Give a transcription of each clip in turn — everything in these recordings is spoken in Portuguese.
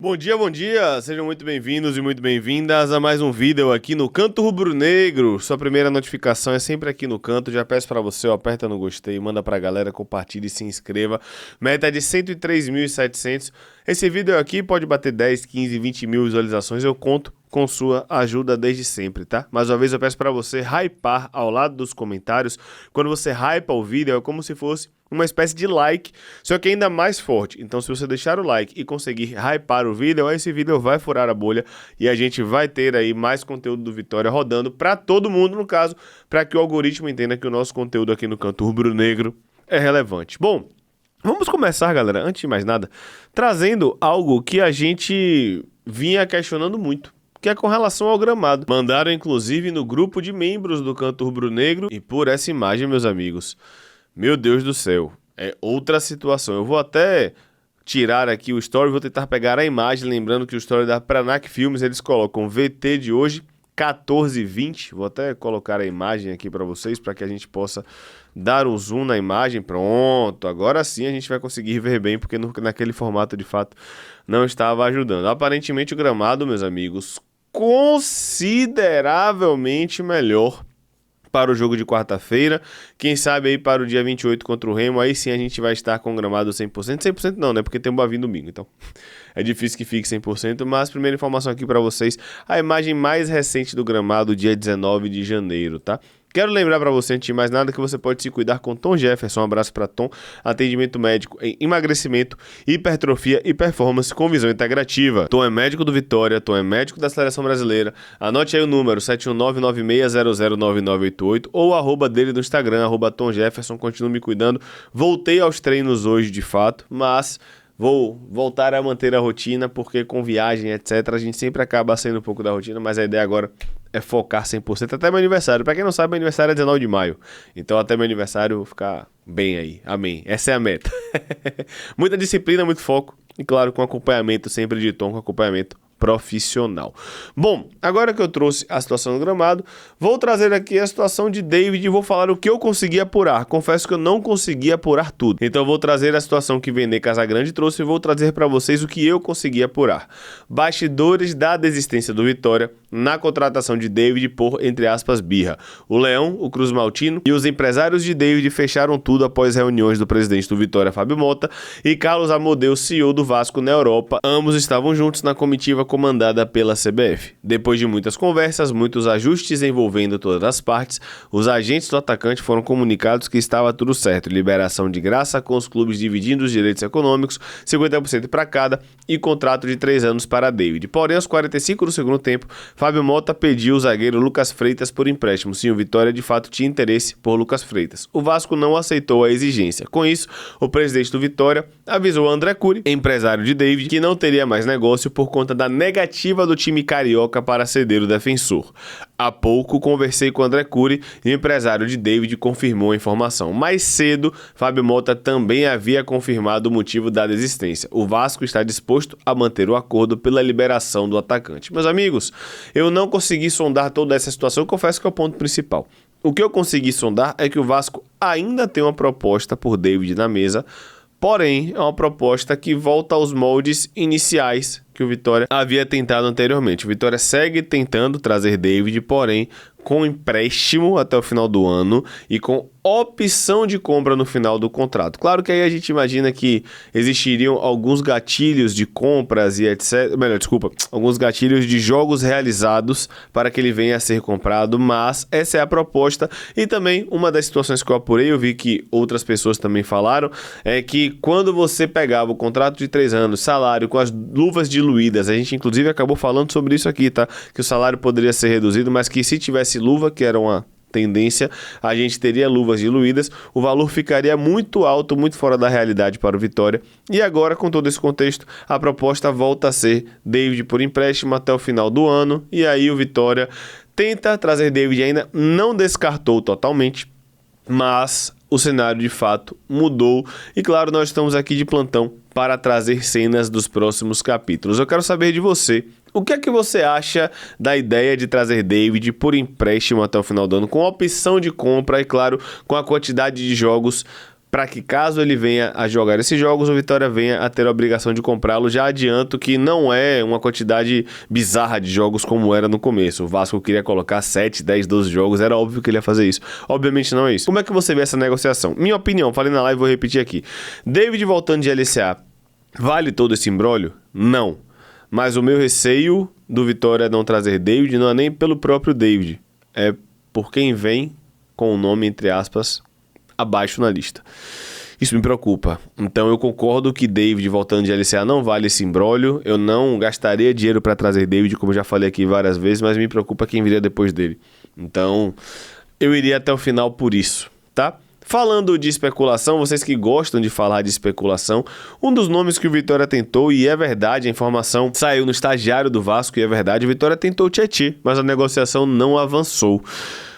Bom dia, sejam muito bem-vindos e muito bem-vindas a mais um vídeo aqui no Canto Rubro-Negro. Sua primeira notificação é sempre aqui no canto, já peço pra você, ó, aperta no gostei, manda pra galera, compartilhe e se inscreva. Meta de 103.700. Esse vídeo aqui pode bater 10, 15, 20 mil visualizações, eu conto com sua ajuda desde sempre, tá? Mais uma vez eu peço pra você hypar ao lado dos comentários. Quando você hypa o vídeo é como se fosse uma espécie de like, só que ainda mais forte. Então se você deixar o like e conseguir hypar o vídeo, esse vídeo vai furar a bolha e a gente vai ter aí mais conteúdo do Vitória rodando pra todo mundo, no caso, pra que o algoritmo entenda que o nosso conteúdo aqui no Canto Rubro-Negro é relevante. Bom, vamos começar, galera, antes de mais nada, trazendo algo que a gente vinha questionando muito, que é com relação ao gramado. Mandaram inclusive no grupo de membros do Canto Rubro-Negro e por essa imagem, meus amigos, meu Deus do céu, é outra situação. Eu vou até tirar aqui o story, vou tentar pegar a imagem, lembrando que o story da Pranac Filmes, eles colocam VT de hoje, 14h20. Vou até colocar a imagem aqui para vocês, para que a gente possa dar um zoom na imagem. Pronto, agora sim a gente vai conseguir ver bem, porque naquele formato de fato não estava ajudando. Aparentemente o gramado, meus amigos, consideravelmente melhor para o jogo de quarta-feira, quem sabe aí para o dia 28 contra o Remo, aí sim a gente vai estar com o gramado 100%, 100% não, né, porque tem um Boavim domingo, então é difícil que fique 100%, mas primeira informação aqui para vocês, a imagem mais recente do gramado, dia 19 de janeiro, tá? Quero lembrar para você, antes de mais nada, que você pode se cuidar com Tom Jefferson. Um abraço para Tom. Atendimento médico em emagrecimento, hipertrofia e performance com visão integrativa. Tom é médico do Vitória, Tom é médico da Seleção Brasileira. Anote aí o número 71996009988 ou arroba dele no Instagram, arroba Tom Jefferson. Continue me cuidando. Voltei aos treinos hoje, de fato, mas vou voltar a manter a rotina, porque com viagem, etc., a gente sempre acaba saindo um pouco da rotina, mas a ideia agora é focar 100% até meu aniversário. Pra quem não sabe, meu aniversário é 19 de maio. Então até meu aniversário eu vou ficar bem aí. Amém. Essa é a meta. Muita disciplina, muito foco. E claro, com acompanhamento sempre de Tom, com acompanhamento profissional. Bom, agora que eu trouxe a situação do gramado, vou trazer aqui a situação de David e vou falar o que eu consegui apurar. Confesso que eu não consegui apurar tudo. Então eu vou trazer a situação que Vene Casagrande trouxe e vou trazer para vocês o que eu consegui apurar. Bastidores da desistência do Vitória na contratação de David por, entre aspas, birra. O Leão, o Cruz Maltino e os empresários de David fecharam tudo após reuniões do presidente do Vitória, Fábio Mota, e Carlos Amodeu, CEO do Vasco na Europa. Ambos estavam juntos na comitiva comandada pela CBF. Depois de muitas conversas, muitos ajustes envolvendo todas as partes, os agentes do atacante foram comunicados que estava tudo certo, liberação de graça com os clubes dividindo os direitos econômicos, 50% para cada e contrato de 3 anos para David. Porém, aos 45 do segundo tempo, Fábio Mota pediu o zagueiro Lucas Freitas por empréstimo. Sim, o Vitória de fato tinha interesse por Lucas Freitas. O Vasco não aceitou a exigência. Com isso, o presidente do Vitória avisou André Cury, empresário de David, que não teria mais negócio por conta da negativa do time carioca para ceder o defensor. Há pouco conversei com André Cury e o empresário de David confirmou a informação. Mais cedo, Fábio Mota também havia confirmado o motivo da desistência. O Vasco está disposto a manter o acordo pela liberação do atacante. Meus amigos, eu não consegui sondar toda essa situação, eu confesso que é o ponto principal. O que eu consegui sondar é que o Vasco ainda tem uma proposta por David na mesa, porém é uma proposta que volta aos moldes iniciais que o Vitória havia tentado anteriormente. O Vitória segue tentando trazer David, porém com empréstimo até o final do ano e com opção de compra no final do contrato. Claro que aí a gente imagina que existiriam alguns gatilhos de compras e etc. Alguns gatilhos de jogos realizados para que ele venha a ser comprado, mas essa é a proposta. E também uma das situações que eu apurei, eu vi que outras pessoas também falaram, é que quando você pegava o contrato de 3 anos, salário com as luvas diluídas, a gente inclusive acabou falando sobre isso aqui, tá? Que o salário poderia ser reduzido, mas que se tivesse luva, que era uma tendência, a gente teria luvas diluídas, o valor ficaria muito alto, muito fora da realidade para o Vitória. E agora, com todo esse contexto, a proposta volta a ser David por empréstimo até o final do ano, e aí o Vitória tenta trazer David, ainda não descartou totalmente, mas o cenário de fato mudou e claro, nós estamos aqui de plantão para trazer cenas dos próximos capítulos. Eu quero saber de você, o que é que você acha da ideia de trazer David por empréstimo até o final do ano, com opção de compra e claro, com a quantidade de jogos para que caso ele venha a jogar esses jogos, o Vitória venha a ter a obrigação de comprá-lo. Já adianto que não é uma quantidade bizarra de jogos como era no começo. O Vasco queria colocar 7, 10, 12 jogos, era óbvio que ele ia fazer isso. Obviamente não é isso. Como é que você vê essa negociação? Minha opinião, falei na live, vou repetir aqui. David voltando de LCA, vale todo esse imbróglio? Não. Mas o meu receio do Vitória não trazer David não é nem pelo próprio David, é por quem vem com o nome, entre aspas, abaixo na lista. Isso me preocupa. Então eu concordo que David voltando de LCA não vale esse imbróglio. Eu não gastaria dinheiro para trazer David, como eu já falei aqui várias vezes, mas me preocupa quem viria depois dele. Então eu iria até o final por isso, tá? Falando de especulação, vocês que gostam de falar de especulação, um dos nomes que o Vitória tentou, e é verdade, a informação saiu no estagiário do Vasco, e é verdade, o Vitória tentou o Tietê, mas a negociação não avançou.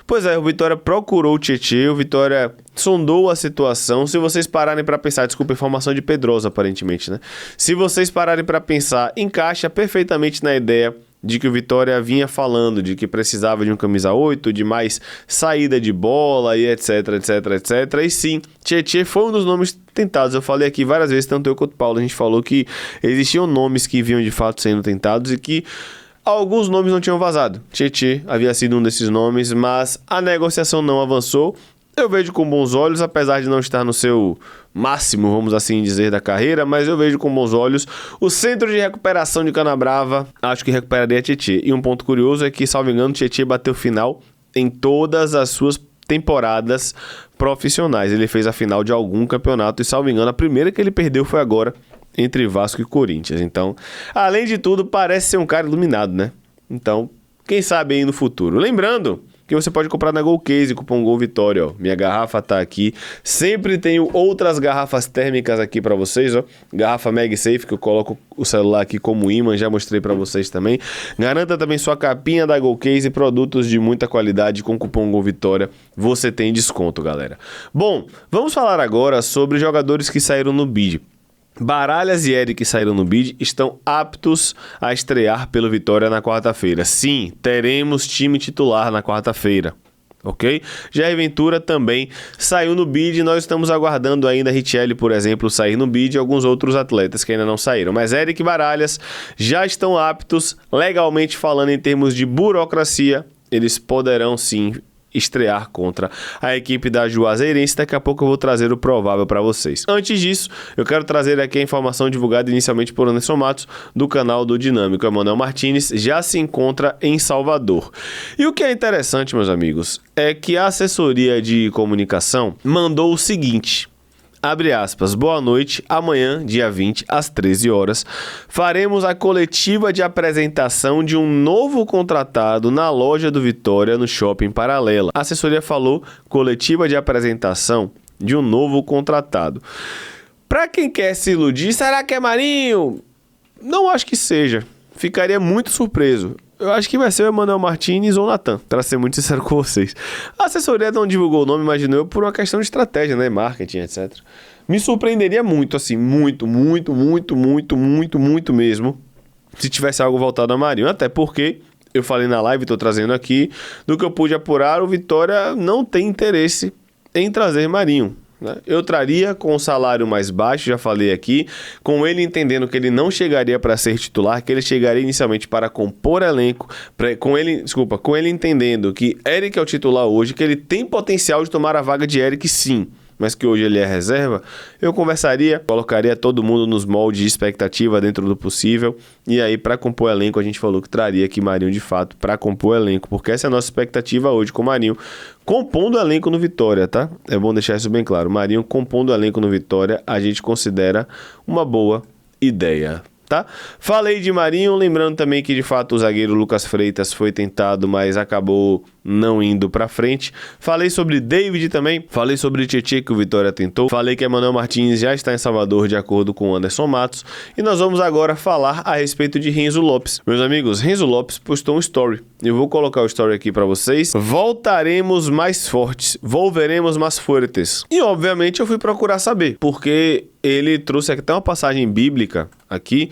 Pois é, o Vitória procurou o Tietê, o Vitória sondou a situação. Se vocês pararem para pensar, desculpa, informação de Pedrosa aparentemente, né? Se vocês pararem para pensar, encaixa perfeitamente na ideia de que o Vitória vinha falando, de que precisava de um camisa 8, de mais saída de bola e etc, etc, etc. E sim, Tietê foi um dos nomes tentados. Eu falei aqui várias vezes, tanto eu quanto o Paulo, a gente falou que existiam nomes que vinham de fato sendo tentados e que alguns nomes não tinham vazado. Tietê havia sido um desses nomes, mas a negociação não avançou. Eu vejo com bons olhos, apesar de não estar no seu máximo, vamos assim dizer, da carreira, mas eu vejo com bons olhos o centro de recuperação de Canabrava. Acho que recuperaria Tietê. E um ponto curioso é que, salvo engano, Tietê bateu final em todas as suas temporadas profissionais. Ele fez a final de algum campeonato e, salvo engano, a primeira que ele perdeu foi agora, entre Vasco e Corinthians. Então, além de tudo, parece ser um cara iluminado, né? Então, quem sabe aí no futuro. Lembrando que você pode comprar na Golcase, cupom GOLVITORIA, ó. Minha garrafa tá aqui. Sempre tenho outras garrafas térmicas aqui para vocês, ó. Garrafa MagSafe, que eu coloco o celular aqui como ímã, já mostrei para vocês também. Garanta também sua capinha da Golcase, produtos de muita qualidade com cupom GOLVITORIA. Você tem desconto, galera. Bom, vamos falar agora sobre jogadores que saíram no bid. Baralhas e Eric saíram no bid, estão aptos a estrear pelo Vitória na quarta-feira. Sim, teremos time titular na quarta-feira, ok? Jair Ventura também saiu no bid, nós estamos aguardando ainda Richelli, por exemplo, sair no bid e alguns outros atletas que ainda não saíram. Mas Eric e Baralhas já estão aptos, legalmente falando em termos de burocracia, eles poderão sim estrear contra a equipe da Juazeirense. Daqui a pouco eu vou trazer o provável para vocês. Antes disso, eu quero trazer aqui a informação divulgada inicialmente por Anderson Matos, do canal do Dinâmico. Emanuel Martins já se encontra em Salvador. E o que é interessante, meus amigos, é que a assessoria de comunicação mandou o seguinte: abre aspas, boa noite, amanhã, dia 20, às 13 horas, faremos a coletiva de apresentação de um novo contratado na loja do Vitória, no Shopping Paralela. A assessoria falou coletiva de apresentação de um novo contratado. Para quem quer se iludir, será que é Marinho? Não acho que seja. Ficaria muito surpreso. Eu acho que vai ser o Emanuel Martins ou o Natan, para ser muito sincero com vocês. A assessoria não divulgou o nome, imagino eu, por uma questão de estratégia, né? Marketing, etc. Me surpreenderia muito, assim, muito mesmo, se tivesse algo voltado a Marinho. Até porque, eu falei na live, estou trazendo aqui, do que eu pude apurar, o Vitória não tem interesse em trazer Marinho. Eu traria com um salário mais baixo, já falei aqui, com ele entendendo que ele não chegaria para ser titular, que ele chegaria inicialmente para compor elenco, com ele entendendo que Eric é o titular hoje, que ele tem potencial de tomar a vaga de Eric sim, mas que hoje ele é reserva, eu conversaria, colocaria todo mundo nos moldes de expectativa dentro do possível, e aí para compor elenco a gente falou que traria aqui Marinho de fato para compor elenco, porque essa é a nossa expectativa hoje com o Marinho, compondo elenco no Vitória, tá? É bom deixar isso bem claro, Marinho compondo elenco no Vitória, a gente considera uma boa ideia. Tá? Falei de Marinho, lembrando também que de fato o zagueiro Lucas Freitas foi tentado, mas acabou não indo pra frente. Falei sobre David também, falei sobre Tietê que o Vitória tentou, falei que Emanuel Martins já está em Salvador de acordo com o Anderson Matos, e nós vamos agora falar a respeito de Renzo Lopes. Meus amigos, Renzo Lopes postou um story, eu vou colocar o story aqui pra vocês. Voltaremos mais fortes, volveremos mais fortes. E obviamente eu fui procurar saber, porque ele trouxe até uma passagem bíblica aqui,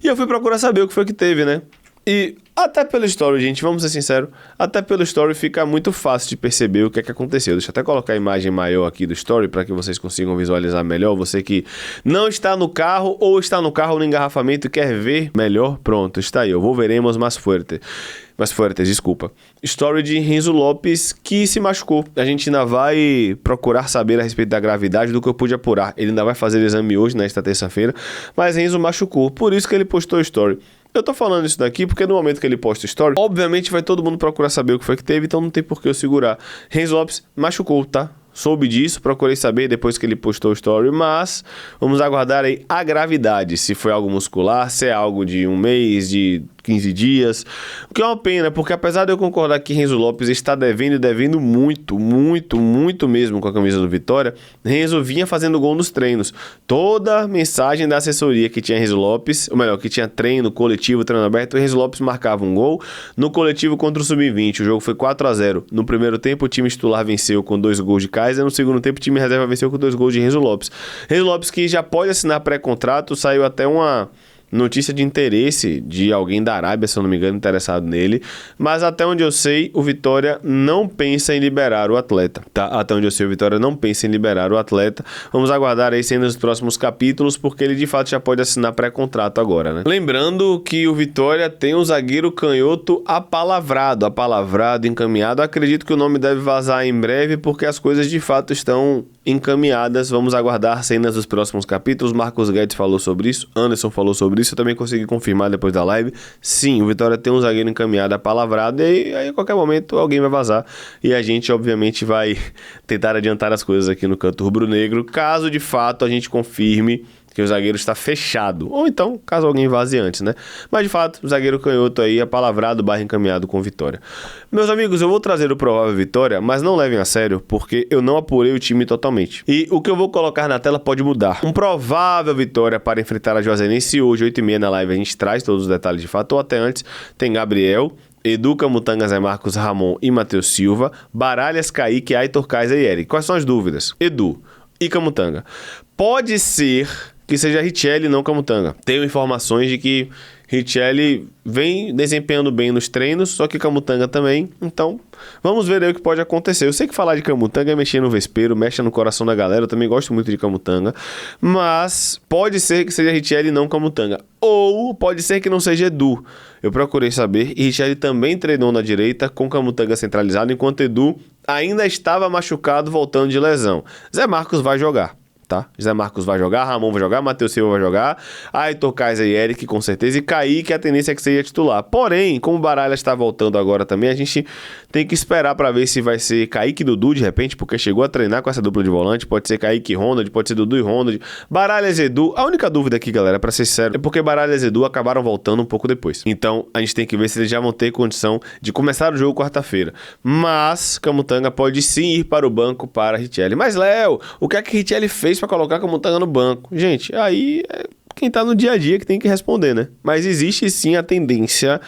e eu fui procurar saber o que foi que teve, né? E até pelo story, gente, vamos ser sinceros, até pelo story fica muito fácil de perceber o que é que aconteceu. Deixa eu até colocar a imagem maior aqui do story para que vocês consigam visualizar melhor. Você que não está no carro ou está no carro no engarrafamento e quer ver melhor, pronto, está aí. Veremos mais forte. Mais fortes, desculpa. Story de Renzo Lopes que se machucou. A gente ainda vai procurar saber a respeito da gravidade do que eu pude apurar. Ele ainda vai fazer o exame hoje, nesta terça-feira, mas Renzo machucou, por isso que ele postou story. Eu tô falando isso daqui porque no momento que ele posta story, obviamente vai todo mundo procurar saber o que foi que teve, então não tem por que eu segurar. Renzo Lopes machucou, tá? Soube disso, procurei saber depois que ele postou o story, mas vamos aguardar aí a gravidade, se foi algo muscular, se é algo de um mês, de 15 dias, o que é uma pena, porque apesar de eu concordar que Renzo Lopes está devendo muito mesmo com a camisa do Vitória, Renzo vinha fazendo gol nos treinos. Toda a mensagem da assessoria que tinha Renzo Lopes, ou melhor, que tinha treino, coletivo, treino aberto, Renzo Lopes marcava um gol no coletivo contra o Sub-20, o jogo foi 4-0. No primeiro tempo o time titular venceu com 2 gols de Kaiser, no segundo tempo o time reserva venceu com 2 gols de Renzo Lopes. Renzo Lopes que já pode assinar pré-contrato, saiu até uma notícia de interesse de alguém da Arábia, se eu não me engano, interessado nele, mas até onde eu sei, o Vitória não pensa em liberar o atleta, tá? Até onde eu sei, o Vitória não pensa em liberar o atleta. Vamos aguardar aí cenas dos próximos capítulos, porque ele de fato já pode assinar pré-contrato agora, né? Lembrando que o Vitória tem um zagueiro canhoto apalavrado, encaminhado. Acredito que o nome deve vazar em breve, porque as coisas de fato estão encaminhadas. Vamos aguardar cenas dos próximos capítulos. Marcos Guedes falou sobre isso, Anderson falou sobre isso, eu também consegui confirmar depois da live. Sim, o Vitória tem um zagueiro encaminhado apalavrado e aí a qualquer momento alguém vai vazar e a gente obviamente vai tentar adiantar as coisas aqui no Canto Rubro-Negro, caso de fato a gente confirme que o zagueiro está fechado, ou então, caso alguém vaze antes, né? Mas de fato, o zagueiro canhoto aí, apalavrado, encaminhado com Vitória. Meus amigos, eu vou trazer o provável Vitória, mas não levem a sério, porque eu não apurei o time totalmente. E o que eu vou colocar na tela pode mudar. Um provável Vitória para enfrentar a Juazeirense hoje, 8h30 na live, a gente traz todos os detalhes de fato, ou até antes, tem Gabriel, Edu, Camutanga, Zé Marcos, Ramon e Matheus Silva, Baralhas, Kaique, Aitor, Kaiser e Eric. Quais são as dúvidas? Edu e Camutanga. Pode ser que seja Richelli e não Camutanga. Tenho informações de que Richelli vem desempenhando bem nos treinos, só que Camutanga também. Então, vamos ver aí o que pode acontecer. Eu sei que falar de Camutanga é mexer no vespeiro, mexe no coração da galera. Eu também gosto muito de Camutanga. Mas pode ser que seja Richelli e não Camutanga. Ou pode ser que não seja Edu. Eu procurei saber. E Richelli também treinou na direita com Camutanga centralizado, enquanto Edu ainda estava machucado voltando de lesão. Zé Marcos vai jogar. Tá? Zé Marcos vai jogar, Ramon vai jogar, Matheus Silva vai jogar, Aitor, Kaiser e Eric com certeza, e Kaique a tendência é que seja titular. Porém, como o Baralha está voltando agora também, a gente tem que esperar para ver se vai ser Kaique e Dudu de repente, porque chegou a treinar com essa dupla de volante, pode ser Kaique e Ronald, pode ser Dudu e Ronald, Baralhas e Edu. A única dúvida aqui, galera, para ser sério, é porque Baralhas e Edu acabaram voltando um pouco depois. Então, a gente tem que ver se eles já vão ter condição de começar o jogo quarta-feira. Mas, Camutanga pode sim ir para o banco para Richelli. Mas, Léo, o que é que Richelli fez para colocar Camutanga no banco? Gente, aí é quem tá no dia a dia que tem que responder, né? Mas existe sim a tendência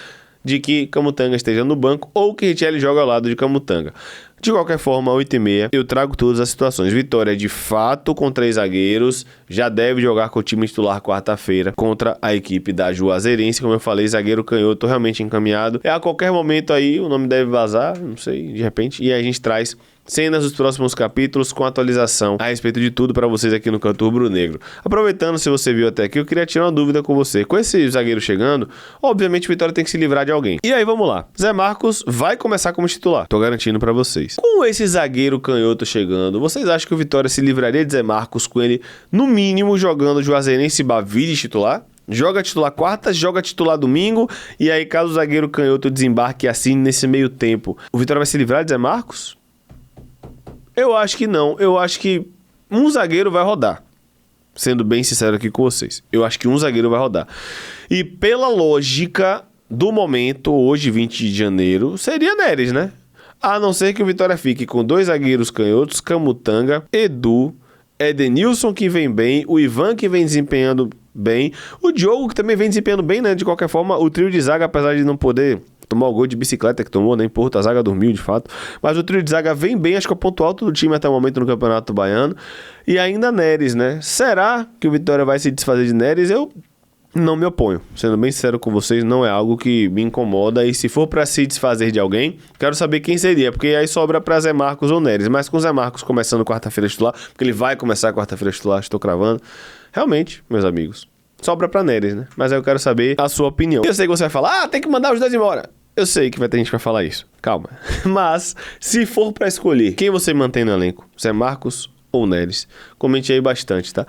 de que Camutanga esteja no banco ou que Richelli joga ao lado de Camutanga. De qualquer forma, 8h30, eu trago todas as situações. Vitória, de fato, com 3 zagueiros, já deve jogar com o time titular quarta-feira contra a equipe da Juazeirense. Como eu falei, zagueiro canhoto realmente encaminhado. A qualquer momento aí, o nome deve vazar, não sei, de repente. E aí a gente traz cenas dos próximos capítulos com atualização a respeito de tudo para vocês aqui no Canto Rubro-Negro. Aproveitando, se você viu até aqui, eu queria tirar uma dúvida com você. Com esse zagueiro chegando, obviamente o Vitória tem que se livrar de alguém. E aí, vamos lá. Zé Marcos vai começar como titular. Tô garantindo para vocês. Com esse zagueiro canhoto chegando, vocês acham que o Vitória se livraria de Zé Marcos com ele, no mínimo, jogando Juazeirense e Bavi de titular? Joga titular quarta, joga titular domingo, e aí caso o zagueiro canhoto desembarque assim nesse meio tempo, o Vitória vai se livrar de Zé Marcos? Eu acho que não. Eu acho que um zagueiro vai rodar. Sendo bem sincero aqui com vocês. Eu acho que um zagueiro vai rodar. E pela lógica do momento, hoje, 20 de janeiro, seria Neres, né? A não ser que o Vitória fique com 2 zagueiros canhotos, Camutanga, Edu, Edenilson que vem bem, o Ivan que vem desempenhando bem, o Diogo que também vem desempenhando bem, né? De qualquer forma, o trio de zaga, apesar de não poder tomar o gol de bicicleta que tomou, nem Porto, a zaga dormiu de fato, mas o trio de zaga vem bem, acho que é o ponto alto do time até o momento no Campeonato Baiano, e ainda Neres, né? Será que o Vitória vai se desfazer de Neres? Eu não me oponho. Sendo bem sincero com vocês, não é algo que me incomoda. E se for para se desfazer de alguém, quero saber quem seria. Porque aí sobra para Zé Marcos ou Neres. Mas com o Zé Marcos começando quarta-feira titular, porque ele vai começar quarta-feira titular, estou cravando. Realmente, meus amigos, sobra para Neres, né? Mas aí eu quero saber a sua opinião. Eu sei que você vai falar, tem que mandar os dois embora. Eu sei que vai ter gente que vai falar isso. Calma. Mas, se for para escolher, quem você mantém no elenco? Zé Marcos ou Neres? Comente aí bastante, tá?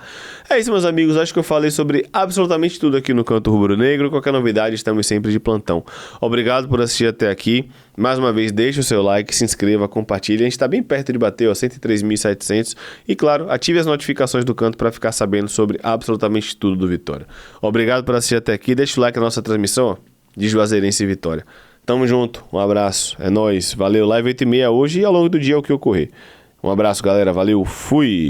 É isso, meus amigos. Acho que eu falei sobre absolutamente tudo aqui no Canto Rubro Negro. Qualquer novidade, estamos sempre de plantão. Obrigado por assistir até aqui. Mais uma vez, deixe o seu like, se inscreva, compartilhe. A gente está bem perto de bater, ó, 103.700. E, claro, ative as notificações do Canto para ficar sabendo sobre absolutamente tudo do Vitória. Obrigado por assistir até aqui. Deixa o like na nossa transmissão, ó, de Juazeirense e Vitória. Tamo junto. Um abraço. É nóis. Valeu. Live 8h30 hoje e ao longo do dia é o que ocorrer. Um abraço, galera. Valeu. Fui.